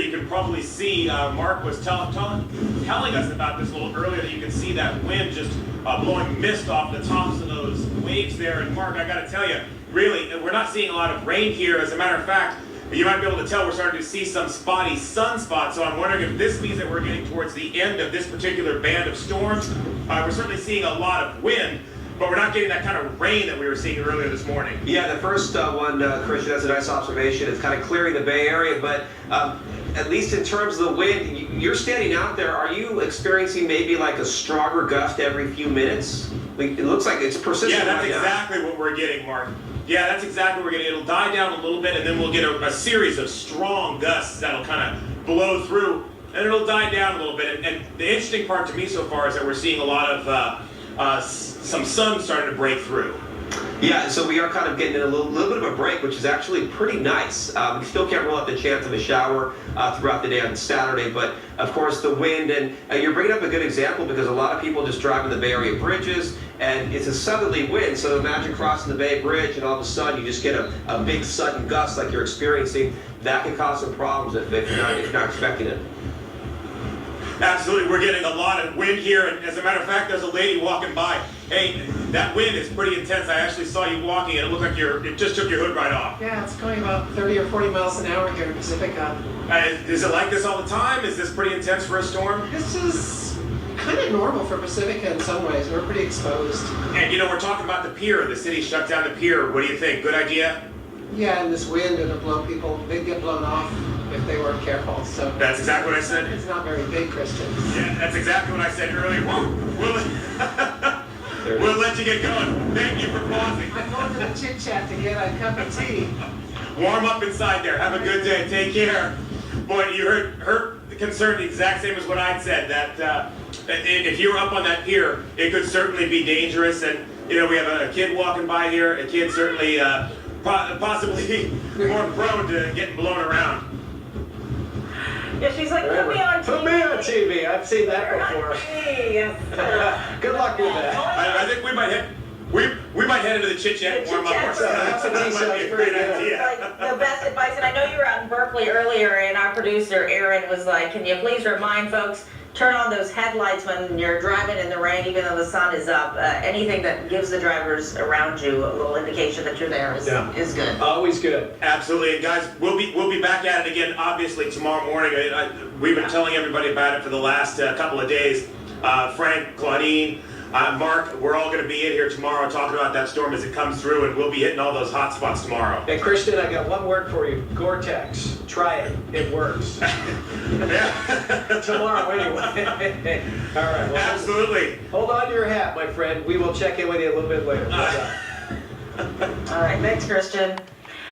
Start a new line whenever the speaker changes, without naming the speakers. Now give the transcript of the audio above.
you can probably see, Mark was telling us about this a little earlier, that you can see that wind just blowing mist off the tops of those waves there. And Mark, I got to tell you, really, we're not seeing a lot of rain here. As a matter of fact, you might be able to tell we're starting to see some spotty sunspots. So I'm wondering if this means that we're getting towards the end of this particular band of storms. We're certainly seeing a lot of wind, but we're not getting that kind of rain that we were seeing earlier this morning.
Yeah, the first one, Christian, that's a nice observation. It's kind of clearing the Bay Area, but at least in terms of the wind, you're standing out there. Are you experiencing maybe like a stronger gust every few minutes? It looks like it's persistent.
Yeah, that's exactly what we're getting, Mark. Yeah, that's exactly what we're getting. It'll die down a little bit, and then we'll get a series of strong gusts that'll kind of blow through, and it'll die down a little bit. And the interesting part to me so far is that we're seeing a lot of some sun starting to break through.
Yeah, so we are kind of getting a little bit of a break, which is actually pretty nice. We still can't rule out the chance of a shower throughout the day on Saturday, but of course the wind, and you're bringing up a good example because a lot of people just drive in the Bay Area bridges, and it's a southerly wind, so imagine crossing the Bay Bridge and all of a sudden you just get a big sudden gust like you're experiencing. That can cause some problems if you're not expecting it.
Absolutely, we're getting a lot of wind here, and as a matter of fact, there's a lady walking by. Hey, that wind is pretty intense. I actually saw you walking, and it looked like it just took your hood right off.
Yeah, it's going about 30 or 40 miles an hour here in Pacifica.
Is it like this all the time? Is this pretty intense for a storm?
This is kind of normal for Pacifica in some ways. We're pretty exposed.
And we're talking about the pier. The city shut down the pier. What do you think? Good idea?
Yeah, and this wind, it'll blow people. They'd get blown off if they weren't careful. So
that's exactly what I said.
It's not very big, Christian.
Yeah, that's exactly what I said earlier. We'll let you get going. Thank you for pausing.
I'm going to the Chit Chat to get a cup of tea.
Warm up inside there. Have a good day. Take care. Boy, you heard her concern the exact same as what I'd said, that if you were up on that pier, it could certainly be dangerous. And, we have a kid walking by here. A kid certainly possibly more prone to getting blown around.
Yeah, she's like, put me on TV.
Put me on TV. I've seen that before. Good luck with that.
I think we might head into the chit chat and warm up ourselves. That might be a great idea.
Like the best advice, and I know you were out in Berkeley earlier, and our producer Aaron was like, "Can you please remind folks, turn on those headlights when you're driving in the rain, even though the sun is up. Anything that gives the drivers around you a little indication that you're there is good.
Always good.
Absolutely, and guys, we'll be back at it again. Obviously tomorrow morning. We've been telling everybody about it for the last couple of days. Frank, Claudine, Mark, we're all going to be in here tomorrow talking about that storm as it comes through, and we'll be hitting all those hot spots tomorrow.
Hey, Christian, I got one word for you. Gore-Tex. Try it. It works. Tomorrow, anyway. All right. Well,
absolutely.
Hold on to your hat, my friend. We will check in with you a little bit later.
All right. Thanks, Christian.